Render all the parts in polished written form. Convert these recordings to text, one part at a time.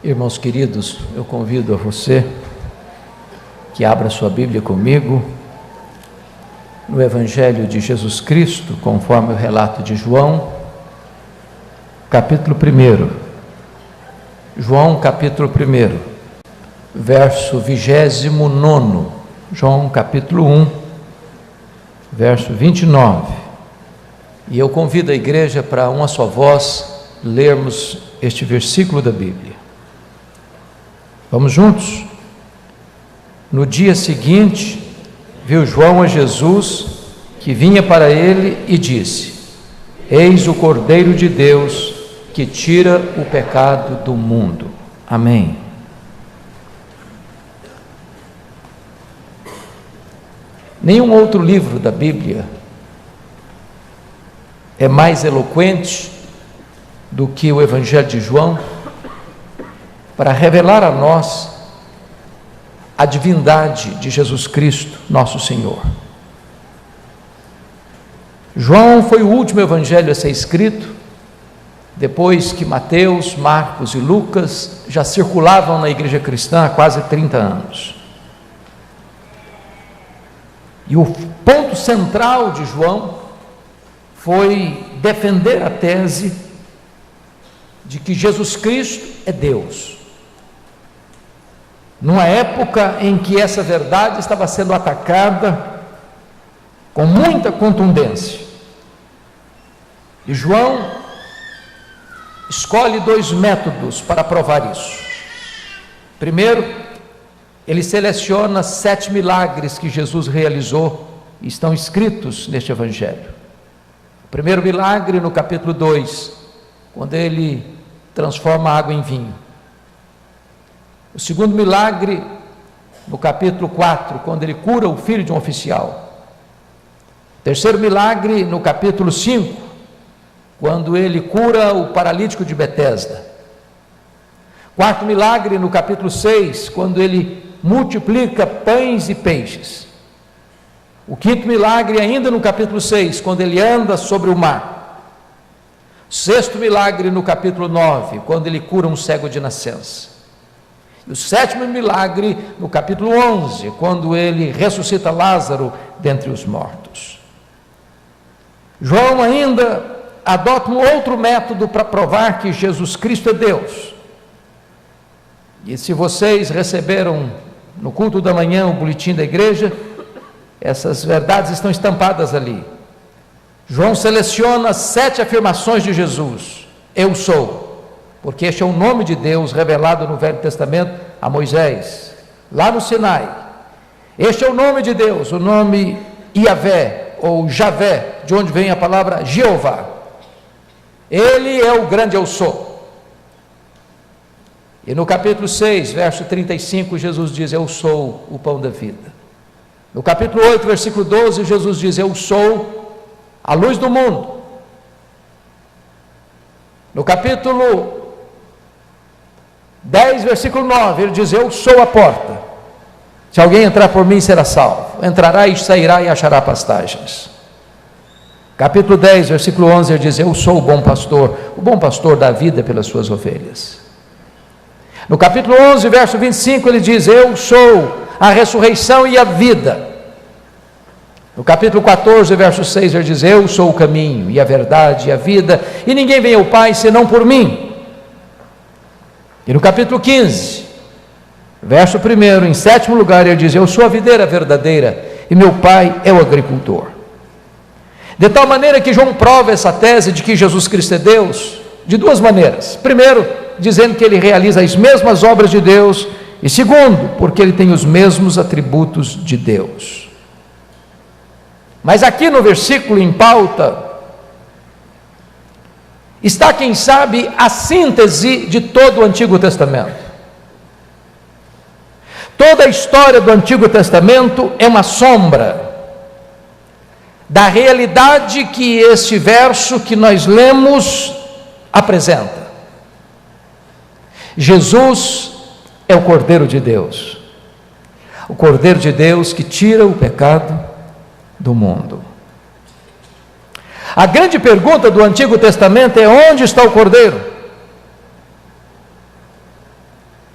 Irmãos queridos, eu convido a você que abra sua Bíblia comigo no Evangelho de Jesus Cristo, conforme o relato de João, capítulo 1. João, capítulo 1, verso 29. João, capítulo 1, verso 29. E eu convido a igreja para uma só voz lermos este versículo da Bíblia. Vamos juntos? No dia seguinte, viu João a Jesus, que vinha para ele, e disse: Eis o Cordeiro de Deus, que tira o pecado do mundo. Amém. Nenhum outro livro da Bíblia é mais eloquente do que o Evangelho de João para revelar a nós a divindade de Jesus Cristo, nosso Senhor. João foi o último evangelho a ser escrito, depois que Mateus, Marcos e Lucas já circulavam na igreja cristã há quase 30 anos. E o ponto central de João foi defender a tese de que Jesus Cristo é Deus, numa época em que essa verdade estava sendo atacada com muita contundência. E João escolhe dois métodos para provar isso. Primeiro, ele seleciona 7 milagres que Jesus realizou e estão escritos neste evangelho. O primeiro milagre no capítulo 2, quando ele transforma a água em vinho. O segundo milagre no capítulo 4, quando ele cura o filho de um oficial. O terceiro milagre no capítulo 5, quando ele cura o paralítico de Betesda. Quarto milagre no capítulo 6, quando ele multiplica pães e peixes. O quinto milagre ainda no capítulo 6, quando ele anda sobre o mar. Sexto milagre no capítulo 9, quando ele cura um cego de nascença. E o sétimo milagre no capítulo 11, quando ele ressuscita Lázaro dentre os mortos. João ainda adota um outro método para provar que Jesus Cristo é Deus. E se vocês receberam no culto da manhã o boletim da igreja, essas verdades estão estampadas ali. João seleciona 7 afirmações de Jesus: eu sou, porque este é o nome de Deus revelado no Velho Testamento a Moisés, lá no Sinai. Este é o nome de Deus, o nome Iavé, ou Javé, de onde vem a palavra Jeová. Ele é o grande eu sou. E no capítulo 6, verso 35, Jesus diz: eu sou o pão da vida. No capítulo 8, versículo 12, Jesus diz: eu sou a luz do mundo. No capítulo 10, versículo 9, ele diz: eu sou a porta. Se alguém entrar por mim, será salvo. Entrará e sairá e achará pastagens. Capítulo 10, versículo 11, ele diz: eu sou o bom pastor dá vida pelas suas ovelhas. No capítulo 11, verso 25, ele diz: eu sou a ressurreição e a vida. No capítulo 14, verso 6, ele diz: eu sou o caminho e a verdade e a vida, e ninguém vem ao Pai senão por mim. E no capítulo 15, verso 1, em 7º lugar, ele diz: eu sou a videira verdadeira e meu Pai é o agricultor. De tal maneira que João prova essa tese de que Jesus Cristo é Deus de duas maneiras. Primeiro, dizendo que ele realiza as mesmas obras de Deus, e segundo, porque ele tem os mesmos atributos de Deus. Mas aqui no versículo em pauta está, quem sabe, a síntese de todo o Antigo Testamento. Toda a história do Antigo Testamento é uma sombra da realidade que este verso que nós lemos apresenta. Jesus é o Cordeiro de Deus, o Cordeiro de Deus que tira o pecado do mundo. A grande pergunta do Antigo Testamento é: onde está o Cordeiro?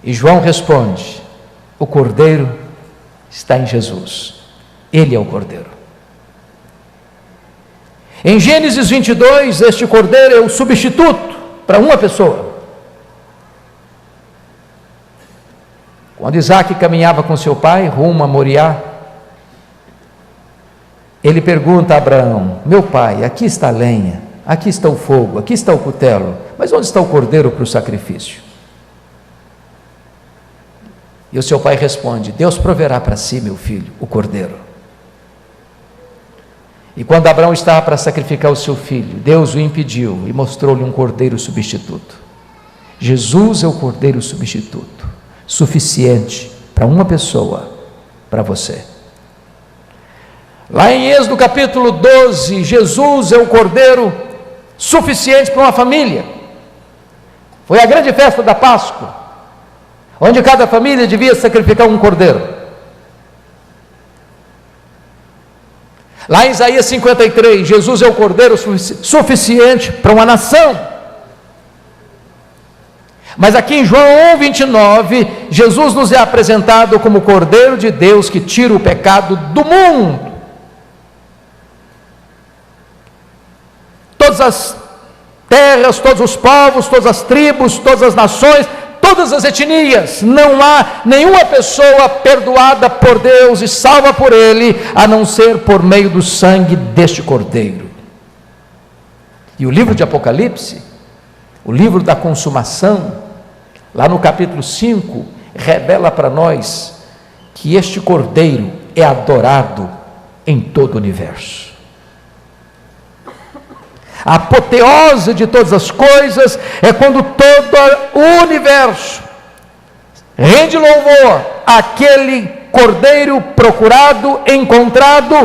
E João responde: o Cordeiro está em Jesus, Ele é o Cordeiro. Em Gênesis 22, este Cordeiro é o substituto para uma pessoa. Quando Isaac caminhava com seu pai rumo a Moriá, ele pergunta a Abraão: meu pai, aqui está a lenha, aqui está o fogo, aqui está o cutelo, mas onde está o cordeiro para o sacrifício? E o seu pai responde: Deus proverá para si, meu filho, o cordeiro. E quando Abraão estava para sacrificar o seu filho, Deus o impediu e mostrou-lhe um cordeiro substituto. Jesus é o cordeiro substituto, suficiente para uma pessoa, para você. Lá em Êxodo capítulo 12, Jesus é o cordeiro suficiente para uma família. Foi a grande festa da Páscoa, onde cada família devia sacrificar um cordeiro. Lá em Isaías 53, Jesus é o cordeiro suficiente para uma nação. Mas aqui em João 1:29, Jesus nos é apresentado como o Cordeiro de Deus que tira o pecado do mundo. Todas as terras, todos os povos, todas as tribos, todas as nações, todas as etnias, não há nenhuma pessoa perdoada por Deus e salva por Ele, a não ser por meio do sangue deste Cordeiro. E o livro de Apocalipse, o livro da consumação, lá no capítulo 5, revela para nós que este Cordeiro é adorado em todo o universo. A apoteose de todas as coisas é quando todo o universo rende louvor àquele Cordeiro procurado, encontrado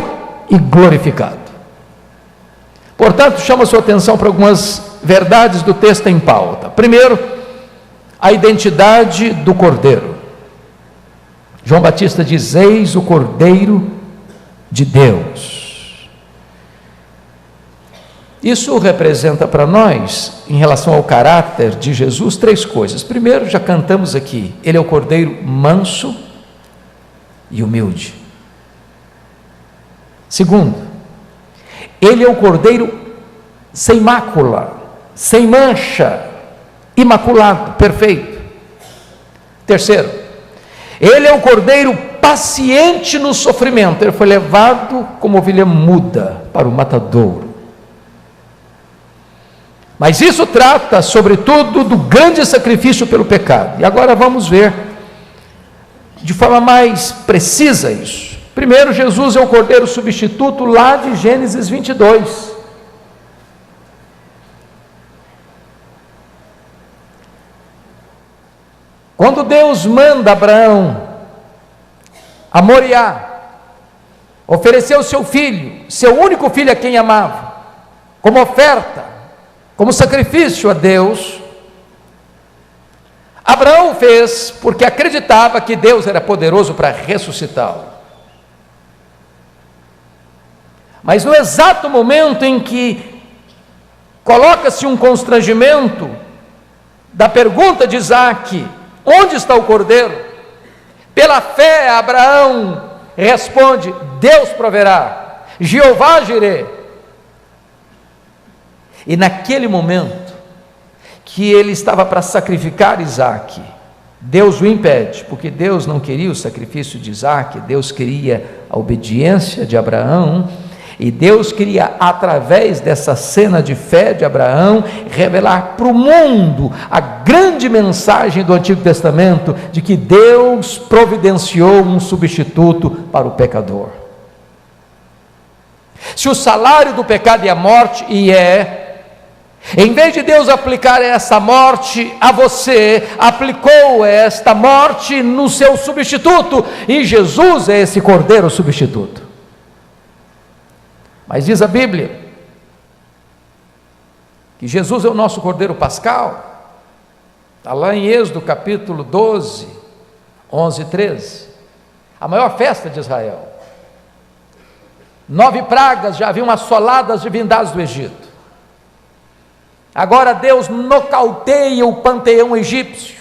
e glorificado. Portanto, chamo a sua atenção para algumas verdades do texto em pauta. Primeiro, a identidade do Cordeiro. João Batista diz: eis o Cordeiro de Deus. Isso representa para nós, em relação ao caráter de Jesus, três coisas. Primeiro, já cantamos aqui, Ele é o Cordeiro manso e humilde. Segundo, Ele é o Cordeiro sem mácula, sem mancha, imaculado, perfeito. Terceiro, Ele é o Cordeiro paciente no sofrimento. Ele foi levado como ovelha muda para o matadouro. Mas isso trata, sobretudo, do grande sacrifício pelo pecado. E agora vamos ver de forma mais precisa isso. Primeiro, Jesus é o Cordeiro substituto lá de Gênesis 22. Quando Deus manda Abraão a Moriá, ofereceu o seu filho, seu único filho a quem amava, como oferta, como sacrifício a Deus, Abraão fez porque acreditava que Deus era poderoso para ressuscitá-lo. Mas no exato momento em que coloca-se um constrangimento da pergunta de Isaac: onde está o cordeiro? Pela fé, Abraão responde: Deus proverá, Jeová Jirê. E naquele momento que ele estava para sacrificar Isaac, Deus o impede, porque Deus não queria o sacrifício de Isaac, Deus queria a obediência de Abraão, e Deus queria, através dessa cena de fé de Abraão, revelar para o mundo a grande mensagem do Antigo Testamento, de que Deus providenciou um substituto para o pecador. Se o salário do pecado é a morte, e em vez de Deus aplicar essa morte a você, aplicou esta morte no seu substituto, e Jesus é esse Cordeiro substituto. Mas diz a Bíblia que Jesus é o nosso Cordeiro pascal. Está lá em Êxodo capítulo 12, 11 e 13, a maior festa de Israel. 9 pragas já haviam assolado as divindades do Egito. Agora Deus nocauteia o panteão egípcio,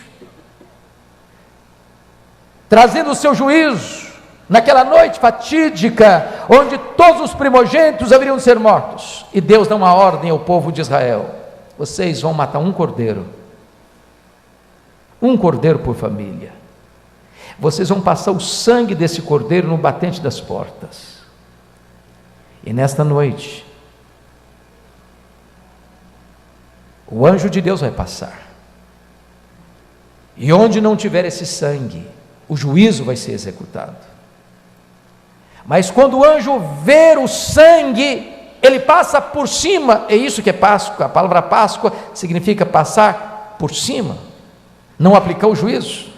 trazendo o seu juízo, naquela noite fatídica, onde todos os primogênitos haveriam de ser mortos, e Deus dá uma ordem ao povo de Israel: vocês vão matar um cordeiro por família, vocês vão passar o sangue desse cordeiro no batente das portas, e nesta noite, o anjo de Deus vai passar, e onde não tiver esse sangue, o juízo vai ser executado. Mas quando o anjo ver o sangue, ele passa por cima. É isso que é Páscoa. A palavra Páscoa significa passar por cima, não aplicar o juízo.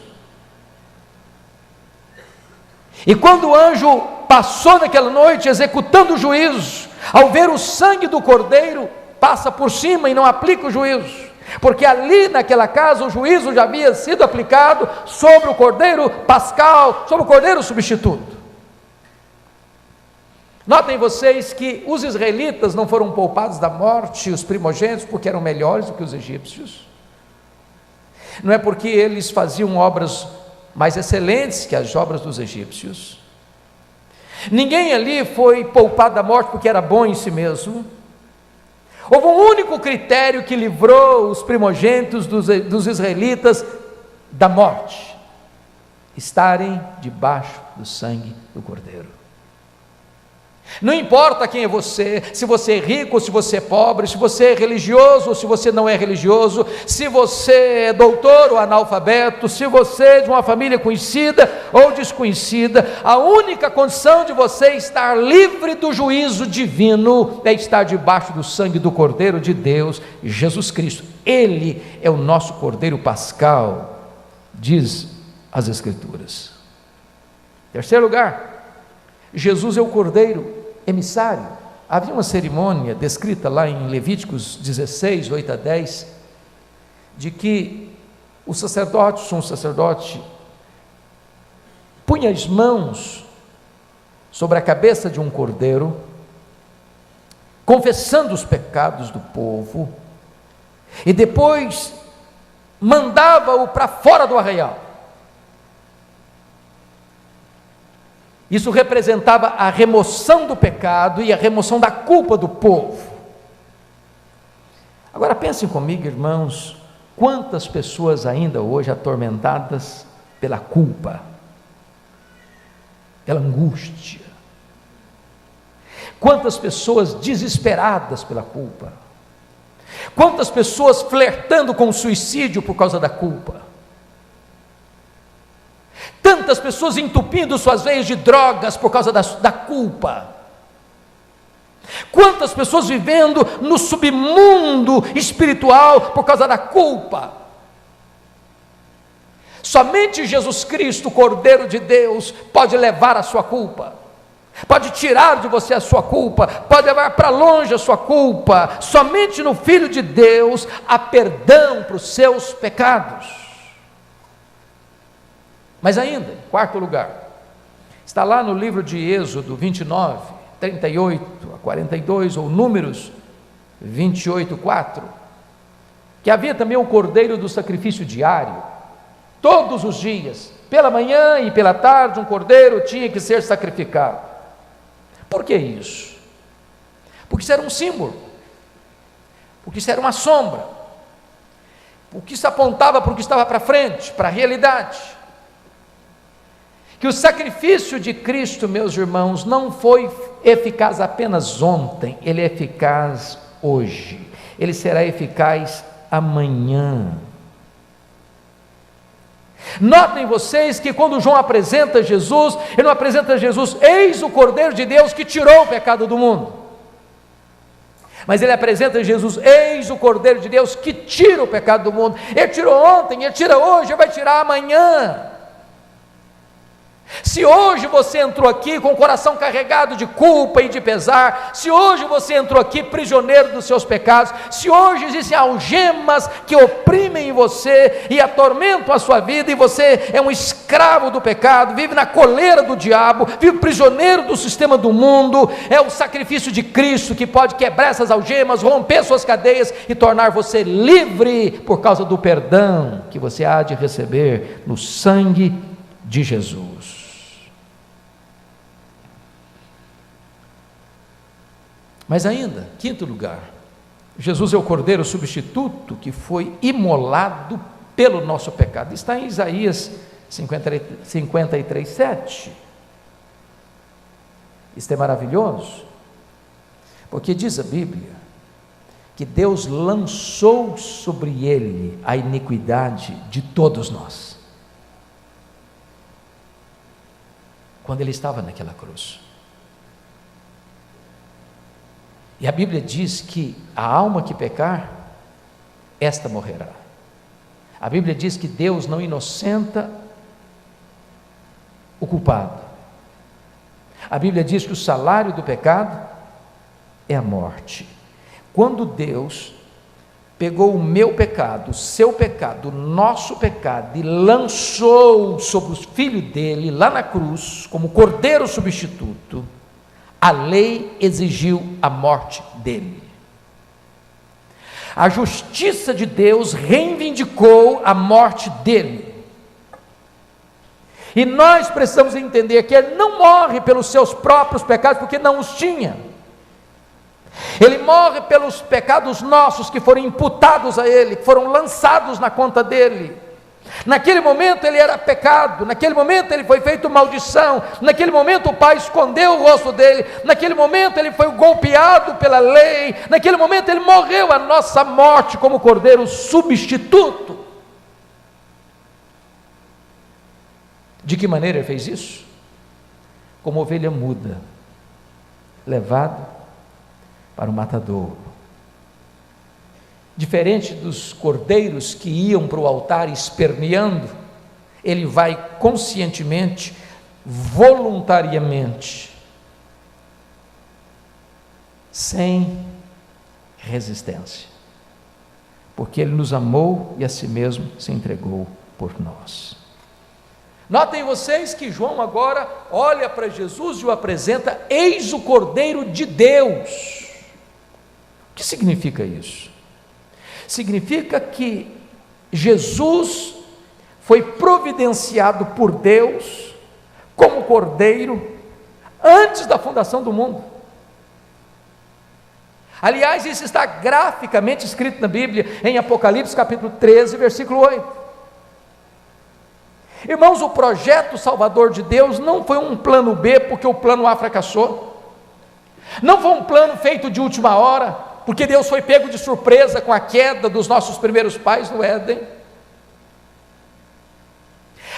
E quando o anjo passou naquela noite executando o juízo, ao ver o sangue do cordeiro, passa por cima e não aplica o juízo, porque ali naquela casa o juízo já havia sido aplicado sobre o cordeiro pascal, sobre o cordeiro substituto. Notem vocês que os israelitas não foram poupados da morte, os primogênitos, porque eram melhores do que os egípcios, não é porque eles faziam obras mais excelentes que as obras dos egípcios, ninguém ali foi poupado da morte porque era bom em si mesmo. Houve um único critério que livrou os primogênitos dos israelitas da morte: estarem debaixo do sangue do cordeiro. Não importa quem é você, se você é rico ou se você é pobre, se você é religioso ou se você não é religioso, se você é doutor ou analfabeto, se você é de uma família conhecida ou desconhecida, a única condição de você estar livre do juízo divino é estar debaixo do sangue do Cordeiro de Deus, Jesus Cristo. Ele é o nosso Cordeiro pascal, diz as Escrituras. Terceiro lugar, Jesus é o Cordeiro emissário. Havia uma cerimônia descrita lá em Levíticos 16, 8 a 10, de que o sacerdote, um sacerdote, punha as mãos sobre a cabeça de um cordeiro, confessando os pecados do povo, e depois mandava-o para fora do arraial. Isso representava a remoção do pecado e a remoção da culpa do povo. Agora pensem comigo, irmãos, quantas pessoas ainda hoje atormentadas pela culpa, pela angústia, quantas pessoas desesperadas pela culpa, quantas pessoas flertando com o suicídio por causa da culpa, tantas pessoas entupindo suas veias de drogas por causa da culpa, quantas pessoas vivendo no submundo espiritual por causa da culpa. Somente Jesus Cristo, o Cordeiro de Deus, pode levar a sua culpa, pode tirar de você a sua culpa, pode levar para longe a sua culpa. Somente no Filho de Deus há perdão para os seus pecados. Mas ainda, em quarto lugar, está lá no livro de Êxodo 29, 38 a 42, ou Números 28, 4, que havia também o cordeiro do sacrifício diário. Todos os dias, pela manhã e pela tarde, um cordeiro tinha que ser sacrificado. Por que isso? Porque isso era um símbolo, porque isso era uma sombra, porque isso apontava para o que estava para frente, para a realidade. Que o sacrifício de Cristo, meus irmãos, não foi eficaz apenas ontem, ele é eficaz hoje, ele será eficaz amanhã. Notem vocês que quando João apresenta Jesus, ele não apresenta Jesus, eis o Cordeiro de Deus que tirou o pecado do mundo, mas ele apresenta Jesus, eis o Cordeiro de Deus que tira o pecado do mundo. Ele tirou ontem, ele tira hoje, ele vai tirar amanhã. Se hoje você entrou aqui com o coração carregado de culpa e de pesar, se hoje você entrou aqui prisioneiro dos seus pecados, se hoje existem algemas que oprimem você e atormentam a sua vida, e você é um escravo do pecado, vive na coleira do diabo, vive prisioneiro do sistema do mundo, é o sacrifício de Cristo que pode quebrar essas algemas, romper suas cadeias e tornar você livre por causa do perdão que você há de receber no sangue de Jesus. Mas ainda, quinto lugar, Jesus é o Cordeiro substituto que foi imolado pelo nosso pecado. Está em Isaías 53, 7. Isto é maravilhoso, porque diz a Bíblia que Deus lançou sobre ele a iniquidade de todos nós, quando ele estava naquela cruz. E a Bíblia diz que a alma que pecar, esta morrerá. A Bíblia diz que Deus não inocenta o culpado. A Bíblia diz que o salário do pecado é a morte. Quando Deus pegou o meu pecado, o seu pecado, o nosso pecado e lançou sobre o filho dele lá na cruz, como cordeiro substituto, a lei exigiu a morte dele. A justiça de Deus reivindicou a morte dele. E nós precisamos entender que ele não morre pelos seus próprios pecados, porque não os tinha. Ele morre pelos pecados nossos que foram imputados a ele, que foram lançados na conta dele. Naquele momento ele era pecado, naquele momento ele foi feito maldição, naquele momento o Pai escondeu o rosto dele, naquele momento ele foi golpeado pela lei, naquele momento ele morreu a nossa morte como cordeiro substituto. De que maneira ele fez isso? Como ovelha muda, levado para o matadouro. Diferente dos cordeiros que iam para o altar esperneando, ele vai conscientemente, voluntariamente, sem resistência, porque ele nos amou e a si mesmo se entregou por nós. Notem vocês que João agora olha para Jesus e o apresenta: eis o Cordeiro de Deus. O que significa isso? Significa que Jesus foi providenciado por Deus como cordeiro antes da fundação do mundo. Aliás, isso está graficamente escrito na Bíblia, em Apocalipse capítulo 13, versículo 8. Irmãos, o projeto salvador de Deus não foi um plano B, porque o plano A fracassou. Não foi um plano feito de última hora, porque Deus foi pego de surpresa com a queda dos nossos primeiros pais no Éden.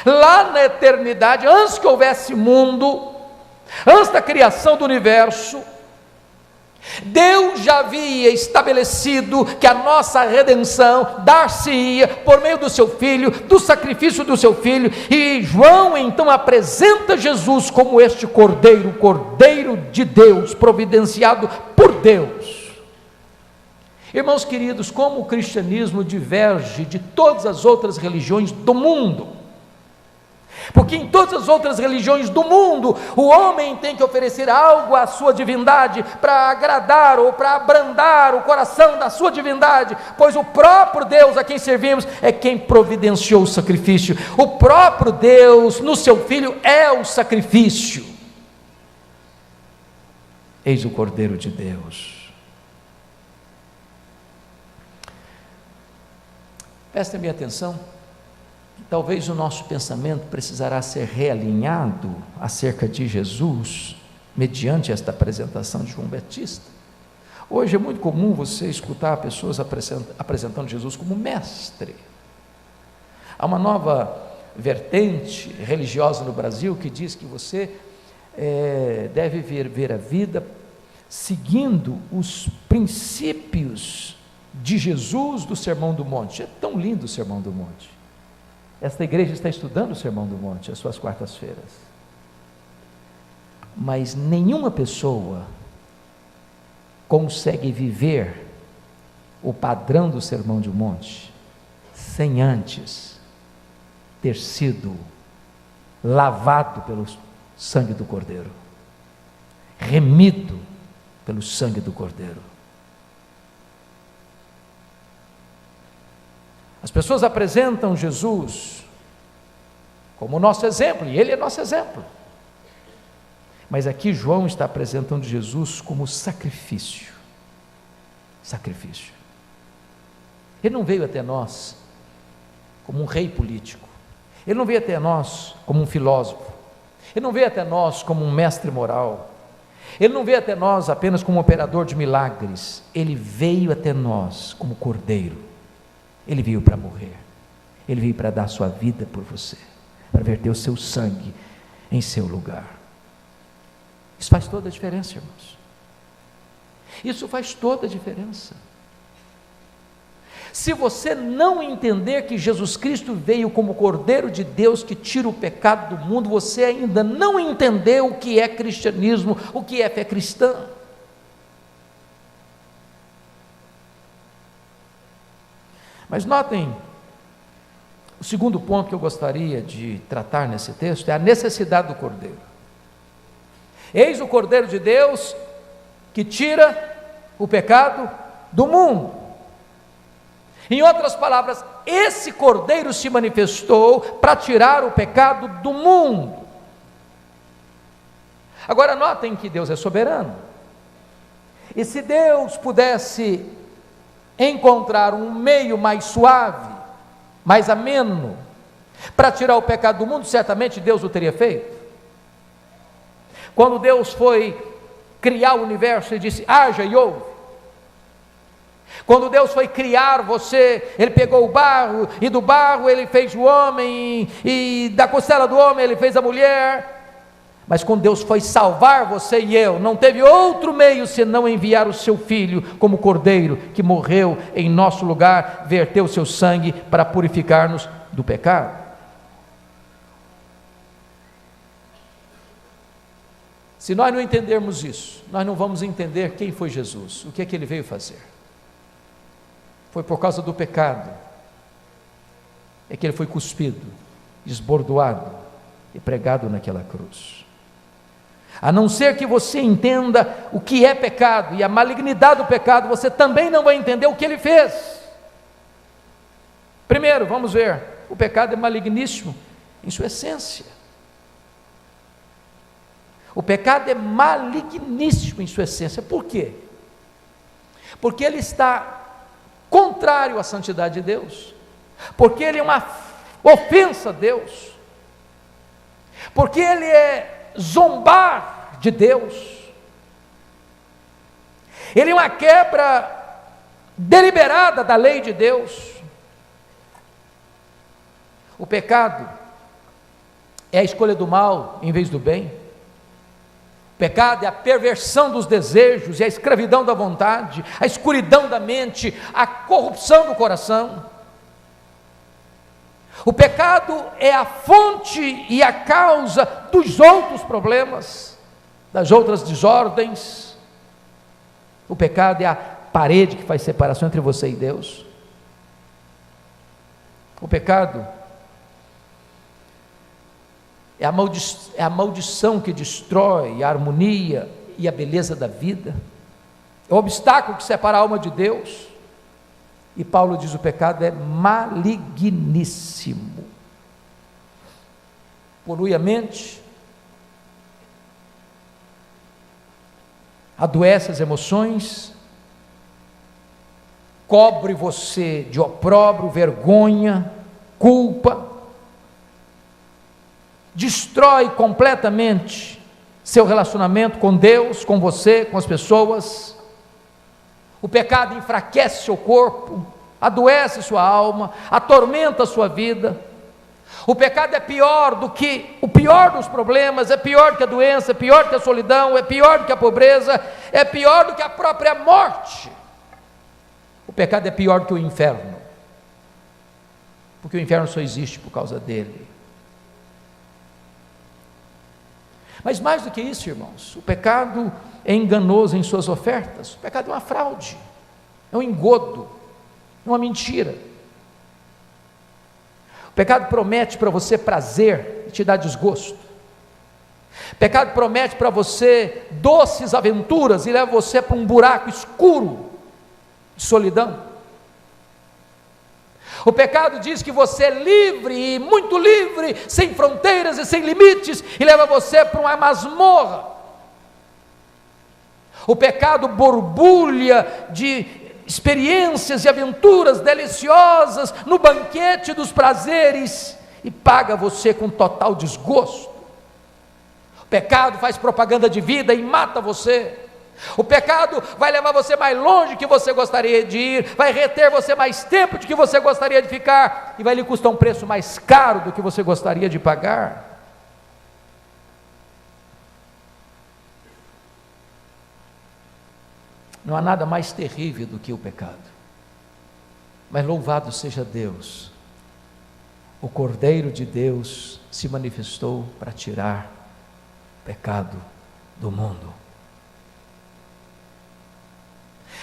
Lá na eternidade, antes que houvesse mundo, antes da criação do universo, Deus já havia estabelecido que a nossa redenção dar-se-ia por meio do seu Filho, do sacrifício do seu Filho, e João então apresenta Jesus como este Cordeiro, o Cordeiro de Deus, providenciado por Deus. Irmãos queridos, como o cristianismo diverge de todas as outras religiões do mundo, porque em todas as outras religiões do mundo, o homem tem que oferecer algo à sua divindade, para agradar ou para abrandar o coração da sua divindade, pois o próprio Deus a quem servimos é quem providenciou o sacrifício, o próprio Deus no seu Filho é o sacrifício. Eis o Cordeiro de Deus. Prestem minha atenção, que talvez o nosso pensamento precisará ser realinhado acerca de Jesus, mediante esta apresentação de João Batista. Hoje é muito comum você escutar pessoas apresentando Jesus como mestre. Há uma nova vertente religiosa no Brasil que diz que você deve ver a vida seguindo os princípios de Jesus do Sermão do Monte. É tão lindo o Sermão do Monte. Esta igreja está estudando o Sermão do Monte às suas quartas-feiras, mas nenhuma pessoa consegue viver o padrão do Sermão do Monte sem antes ter sido lavado pelo sangue do Cordeiro, remido pelo sangue do Cordeiro. As pessoas apresentam Jesus como nosso exemplo, e ele é nosso exemplo. Mas aqui João está apresentando Jesus como sacrifício. Sacrifício. Ele não veio até nós como um rei político. Ele não veio até nós como um filósofo. Ele não veio até nós como um mestre moral. Ele não veio até nós apenas como um operador de milagres. Ele veio até nós como cordeiro. Ele veio para morrer. Ele veio para dar sua vida por você, para verter o seu sangue em seu lugar. Isso faz toda a diferença, irmãos. Isso faz toda a diferença. Se você não entender que Jesus Cristo veio como Cordeiro de Deus que tira o pecado do mundo, você ainda não entendeu o que é cristianismo, o que é fé cristã. Mas notem, o segundo ponto que eu gostaria de tratar nesse texto é a necessidade do Cordeiro. Eis o Cordeiro de Deus que tira o pecado do mundo. Em outras palavras, esse Cordeiro se manifestou para tirar o pecado do mundo. Agora notem que Deus é soberano. E se Deus pudesse encontrar um meio mais suave, mais ameno, para tirar o pecado do mundo, certamente Deus o teria feito. Quando Deus foi criar o universo, Ele disse: haja e houve. Quando Deus foi criar você, Ele pegou o barro, e do barro Ele fez o homem, e da costela do homem Ele fez a mulher. Mas quando Deus foi salvar você e eu, não teve outro meio senão enviar o seu Filho como Cordeiro, que morreu em nosso lugar, verteu o seu sangue para purificar-nos do pecado. Se nós não entendermos isso, nós não vamos entender quem foi Jesus, o que é que Ele veio fazer. Foi por causa do pecado é que Ele foi cuspido, esbordoado e pregado naquela cruz. A não ser que você entenda o que é pecado e a malignidade do pecado, você também não vai entender o que Ele fez. Primeiro, vamos ver, o pecado é maligníssimo em sua essência. O pecado é maligníssimo em sua essência. Por quê? Porque ele está contrário à santidade de Deus, porque ele é uma ofensa a Deus, porque ele é zombar de Deus, ele é uma quebra deliberada da lei de Deus. O pecado é a escolha do mal em vez do bem. O pecado é a perversão dos desejos, é a escravidão da vontade, a escuridão da mente, a corrupção do coração. O pecado é a fonte e a causa dos outros problemas, das outras desordens. O pecado é a parede que faz separação entre você e Deus. O pecado é a maldição que destrói a harmonia e a beleza da vida. É o obstáculo que separa a alma de Deus. E Paulo diz: o pecado é maligníssimo. Polui a mente, adoece as emoções, cobre você de opróbrio, vergonha, culpa, destrói completamente seu relacionamento com Deus, com você, com as pessoas. O pecado enfraquece seu corpo, adoece sua alma, atormenta a sua vida. O pecado é pior do que o pior dos problemas, é pior que a doença, é pior que a solidão, é pior do que a pobreza, é pior do que a própria morte. O pecado é pior do que o inferno, porque o inferno só existe por causa dele. Mas mais do que isso, irmãos, o pecado é enganoso em suas ofertas. O pecado é uma fraude, é um engodo, é uma mentira. O pecado promete para você prazer e te dá desgosto. O pecado promete para você doces aventuras e leva você para um buraco escuro de solidão. O pecado diz que você é livre, muito livre, sem fronteiras e sem limites, e leva você para uma masmorra. O pecado borbulha de experiências e aventuras deliciosas no banquete dos prazeres e paga você com total desgosto. O pecado faz propaganda de vida e mata você. O pecado vai levar você mais longe que você gostaria de ir, vai reter você mais tempo do que você gostaria de ficar, e vai lhe custar um preço mais caro do que você gostaria de pagar. Não há nada mais terrível do que o pecado, mas louvado seja Deus, o Cordeiro de Deus se manifestou para tirar o pecado do mundo.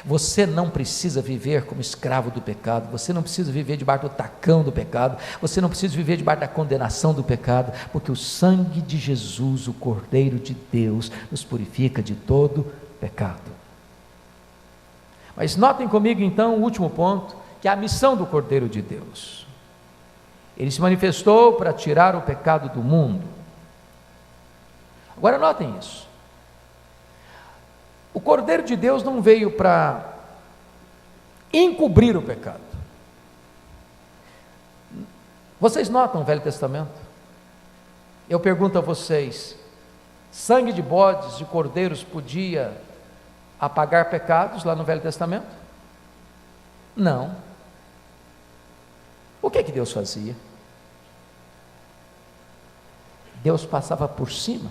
Você não precisa viver como escravo do pecado, você não precisa viver debaixo do tacão do pecado, você não precisa viver debaixo da condenação do pecado, porque o sangue de Jesus, o Cordeiro de Deus, nos purifica de todo pecado. Mas notem comigo então o último ponto, que é a missão do Cordeiro de Deus. Ele se manifestou para tirar o pecado do mundo. Agora notem isso. O Cordeiro de Deus não veio para encobrir o pecado. Vocês notam o Velho Testamento? Eu pergunto a vocês: sangue de bodes, de cordeiros podia apagar pecados lá no Velho Testamento? Não. O que Deus fazia? Deus passava por cima,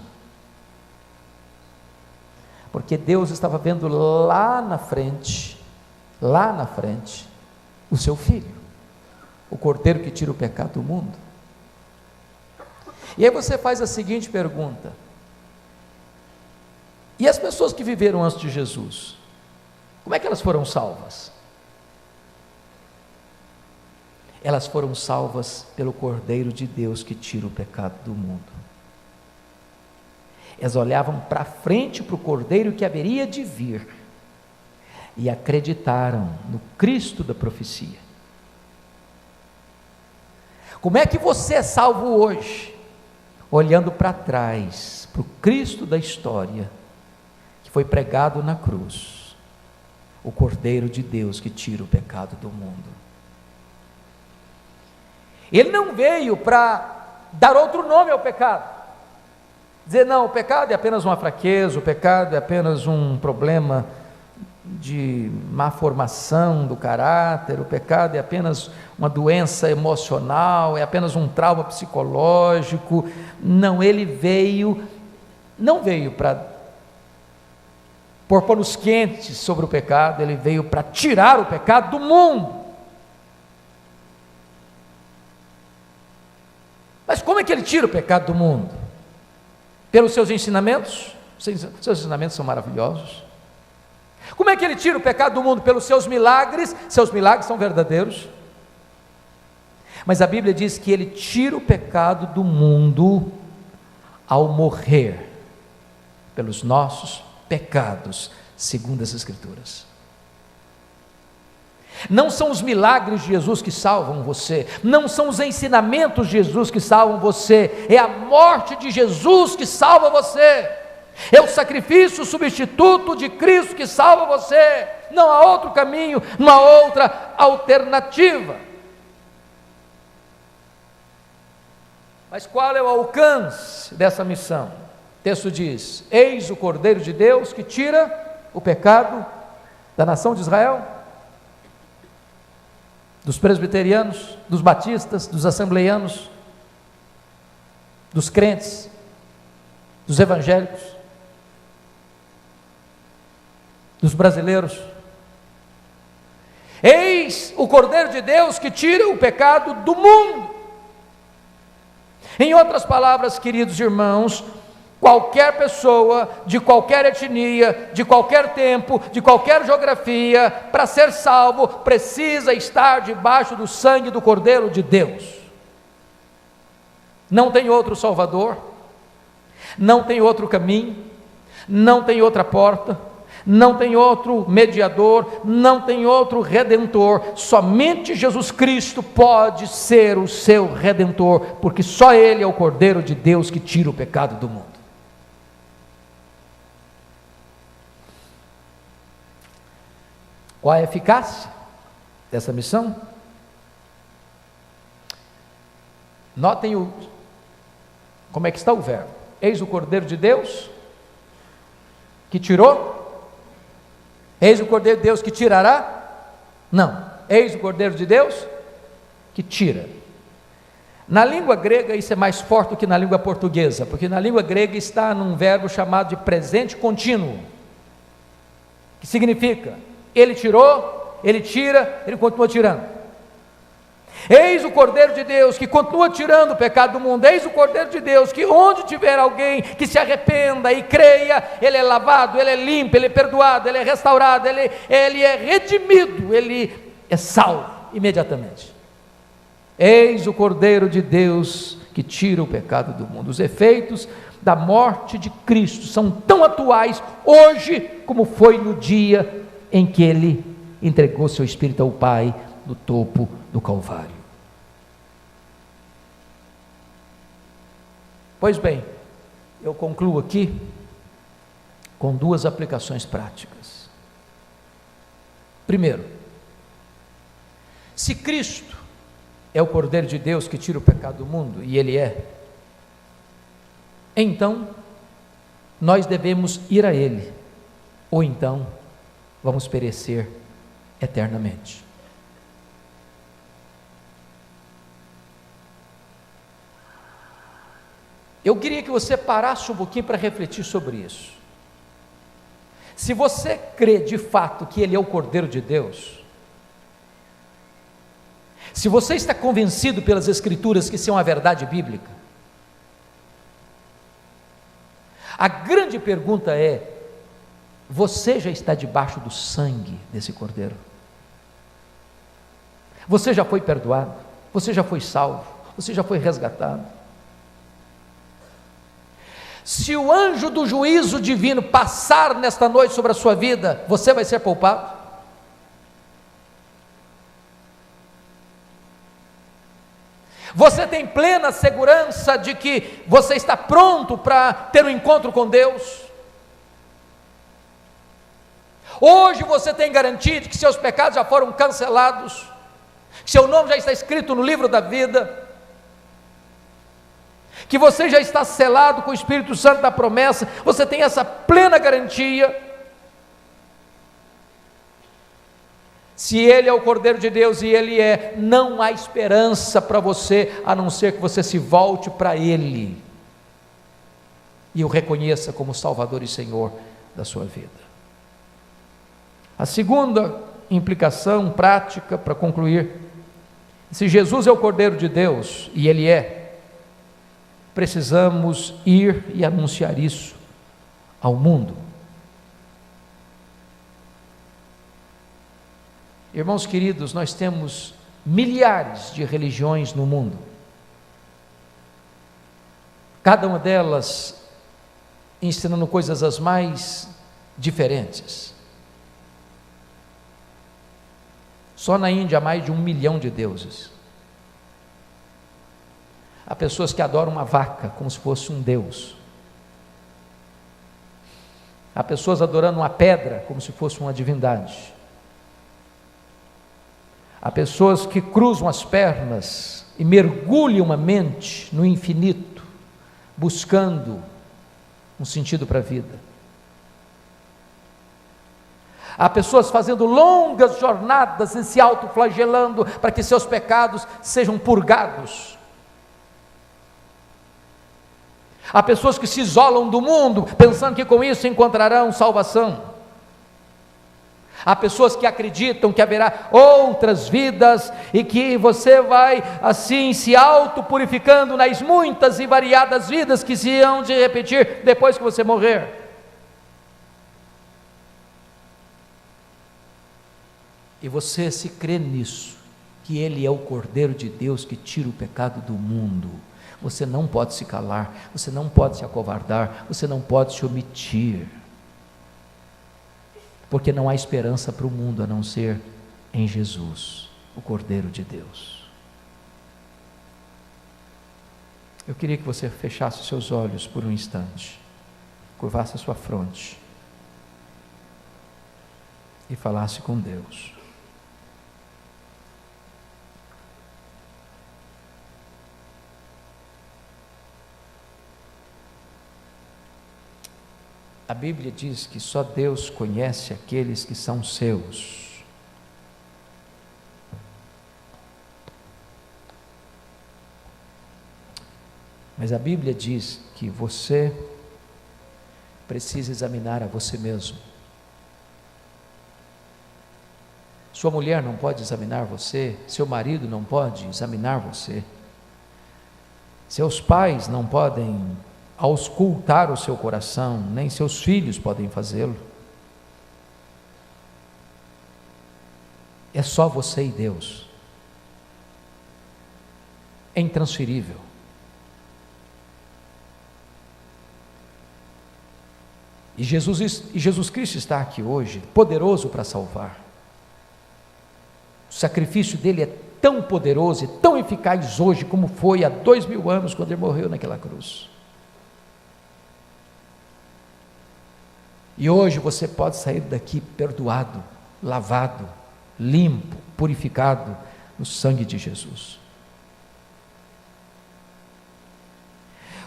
porque Deus estava vendo lá na frente, o seu Filho, o Cordeiro que tira o pecado do mundo. E aí você faz a seguinte pergunta: e as pessoas que viveram antes de Jesus, como é que elas foram salvas? Elas foram salvas pelo Cordeiro de Deus que tira o pecado do mundo. Elas olhavam para frente para o Cordeiro que haveria de vir e acreditaram no Cristo da profecia. Como é que você é salvo hoje? Olhando para trás, para o Cristo da história, que foi pregado na cruz, o Cordeiro de Deus que tira o pecado do mundo. Ele não veio para dar outro nome ao pecado, dizer, não, o pecado é apenas uma fraqueza, o pecado é apenas um problema de má formação do caráter, o pecado é apenas uma doença emocional, é apenas um trauma psicológico. Não, ele não veio para pôr panos quentes sobre o pecado, ele veio para tirar o pecado do mundo. Mas como é que ele tira o pecado do mundo? Pelos seus ensinamentos? Seus ensinamentos são maravilhosos. Como é que ele tira o pecado do mundo? Pelos seus milagres. Seus milagres são verdadeiros. Mas a Bíblia diz que ele tira o pecado do mundo ao morrer pelos nossos pecados, segundo as Escrituras. Não são os milagres de Jesus que salvam você, não são os ensinamentos de Jesus que salvam você, é a morte de Jesus que salva você, é o sacrifício substituto de Cristo que salva você. Não há outro caminho, não há outra alternativa. Mas qual é o alcance dessa missão? O texto diz: eis o Cordeiro de Deus que tira o pecado da nação de Israel. Dos presbiterianos, dos batistas, dos assembleianos, dos crentes, dos evangélicos, dos brasileiros. Eis o Cordeiro de Deus que tira o pecado do mundo. Em outras palavras, queridos irmãos, qualquer pessoa, de qualquer etnia, de qualquer tempo, de qualquer geografia, para ser salvo, precisa estar debaixo do sangue do Cordeiro de Deus. Não tem outro Salvador, não tem outro caminho, não tem outra porta, não tem outro mediador, não tem outro redentor, somente Jesus Cristo pode ser o seu redentor, porque só Ele é o Cordeiro de Deus que tira o pecado do mundo. Qual a eficácia dessa missão? Notem como é que está o verbo. Eis o Cordeiro de Deus que tirou? Eis o Cordeiro de Deus que tirará? Não, eis o Cordeiro de Deus que tira. Na língua grega isso é mais forte do que na língua portuguesa, porque na língua grega está num verbo chamado de presente contínuo, que significa, ele tirou, ele tira, ele continua tirando. Eis o Cordeiro de Deus que continua tirando o pecado do mundo. Eis o Cordeiro de Deus que onde tiver alguém que se arrependa e creia, ele é lavado, ele é limpo, ele é perdoado, ele é restaurado, ele é redimido, ele é salvo imediatamente. Eis o Cordeiro de Deus que tira o pecado do mundo. Os efeitos da morte de Cristo são tão atuais hoje como foi no dia em que ele entregou seu Espírito ao Pai no topo do Calvário. Pois bem, eu concluo aqui com duas aplicações práticas. Primeiro, se Cristo é o Cordeiro de Deus que tira o pecado do mundo, e Ele é, então nós devemos ir a Ele, ou então vamos perecer eternamente. Eu queria que você parasse um pouquinho para refletir sobre isso. Se você crê de fato que Ele é o Cordeiro de Deus, se você está convencido pelas Escrituras que isso é uma verdade bíblica, a grande pergunta é: você já está debaixo do sangue desse Cordeiro? Você já foi perdoado? Você já foi salvo? Você já foi resgatado? Se o anjo do juízo divino passar nesta noite sobre a sua vida, você vai ser poupado? Você tem plena segurança de que você está pronto para ter um encontro com Deus? Hoje você tem garantia de que seus pecados já foram cancelados, que seu nome já está escrito no livro da vida, que você já está selado com o Espírito Santo da promessa? Você tem essa plena garantia? Se Ele é o Cordeiro de Deus, e Ele é, não há esperança para você, a não ser que você se volte para Ele, e o reconheça como Salvador e Senhor da sua vida. A segunda implicação prática, para concluir: se Jesus é o Cordeiro de Deus, e Ele é, precisamos ir e anunciar isso ao mundo. Irmãos queridos, nós temos milhares de religiões no mundo, cada uma delas ensinando coisas as mais diferentes. Só na Índia há mais de 1 milhão de deuses. Há pessoas que adoram uma vaca como se fosse um deus. Há pessoas adorando uma pedra como se fosse uma divindade. Há pessoas que cruzam as pernas e mergulham a mente no infinito, buscando um sentido para a vida. Há pessoas fazendo longas jornadas e se autoflagelando para que seus pecados sejam purgados. Há pessoas que se isolam do mundo, pensando que com isso encontrarão salvação. Há pessoas que acreditam que haverá outras vidas e que você vai assim se auto-purificando nas muitas e variadas vidas que se hão de repetir depois que você morrer. E você, se crê nisso, que Ele é o Cordeiro de Deus que tira o pecado do mundo, você não pode se calar, você não pode se acovardar, você não pode se omitir. porque não há esperança para o mundo a não ser em Jesus, o Cordeiro de Deus. Eu queria que você fechasse seus olhos por um instante, curvasse a sua fronte e falasse com Deus. A Bíblia diz que só Deus conhece aqueles que são seus. Mas a Bíblia diz que você precisa examinar a você mesmo. Sua mulher não pode examinar você, seu marido não pode examinar você, seus pais não podem auscultar o seu coração, nem seus filhos podem fazê-lo. É só você e Deus. É intransferível. E Jesus Cristo está aqui hoje, poderoso para salvar. O sacrifício dele é tão poderoso e tão eficaz hoje, como foi há 2000 anos, quando ele morreu naquela cruz. E hoje você pode sair daqui perdoado, lavado, limpo, purificado no sangue de Jesus.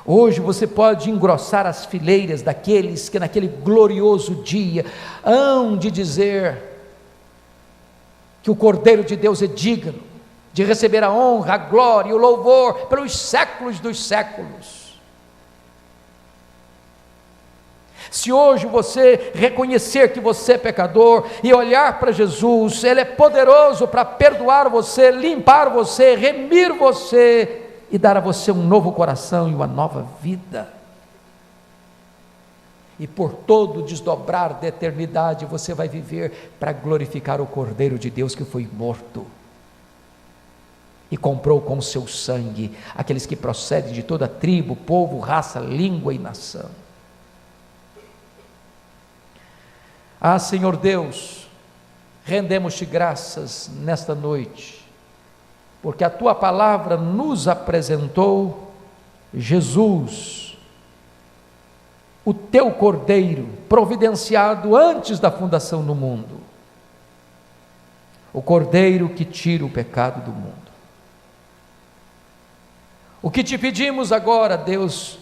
Hoje você pode engrossar as fileiras daqueles que naquele glorioso dia hão de dizer que o Cordeiro de Deus é digno de receber a honra, a glória e o louvor pelos séculos dos séculos. Se hoje você reconhecer que você é pecador e olhar para Jesus, Ele é poderoso para perdoar você, limpar você, remir você e dar a você um novo coração e uma nova vida. E por todo o desdobrar da eternidade você vai viver para glorificar o Cordeiro de Deus que foi morto e comprou com o seu sangue aqueles que procedem de toda tribo, povo, raça, língua e nação. Ah, Senhor Deus, rendemos-te graças nesta noite, porque a Tua palavra nos apresentou Jesus, o Teu Cordeiro, providenciado antes da fundação do mundo, o Cordeiro que tira o pecado do mundo. O que te pedimos agora, Deus,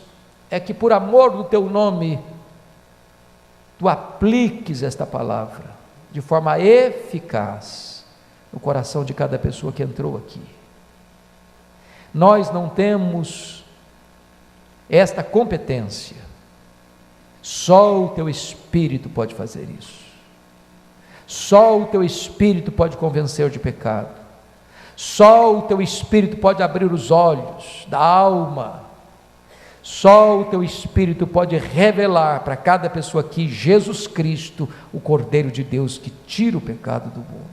é que por amor do Teu nome, Tu apliques esta palavra de forma eficaz no coração de cada pessoa que entrou aqui. Nós não temos esta competência, só o Teu Espírito pode fazer isso. Só o Teu Espírito pode convencer de pecado. Só o Teu Espírito pode abrir os olhos da alma. Só o Teu Espírito pode revelar para cada pessoa aqui Jesus Cristo, o Cordeiro de Deus que tira o pecado do mundo.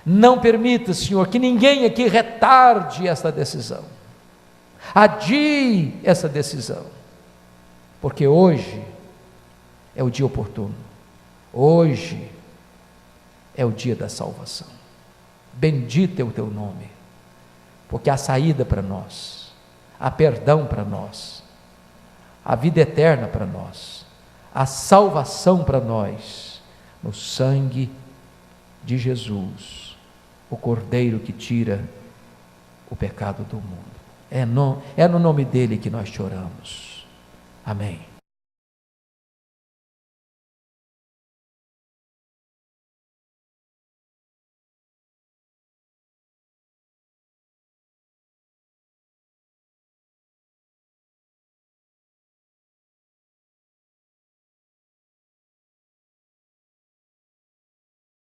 Não permita, Senhor, que ninguém aqui retarde essa decisão, adie essa decisão, porque hoje é o dia oportuno, hoje é o dia da salvação. Bendito é o Teu nome, porque há saída para nós, há perdão para nós, há vida eterna para nós, há salvação para nós, no sangue de Jesus, o Cordeiro que tira o pecado do mundo. É no nome dele que nós te oramos. Amém.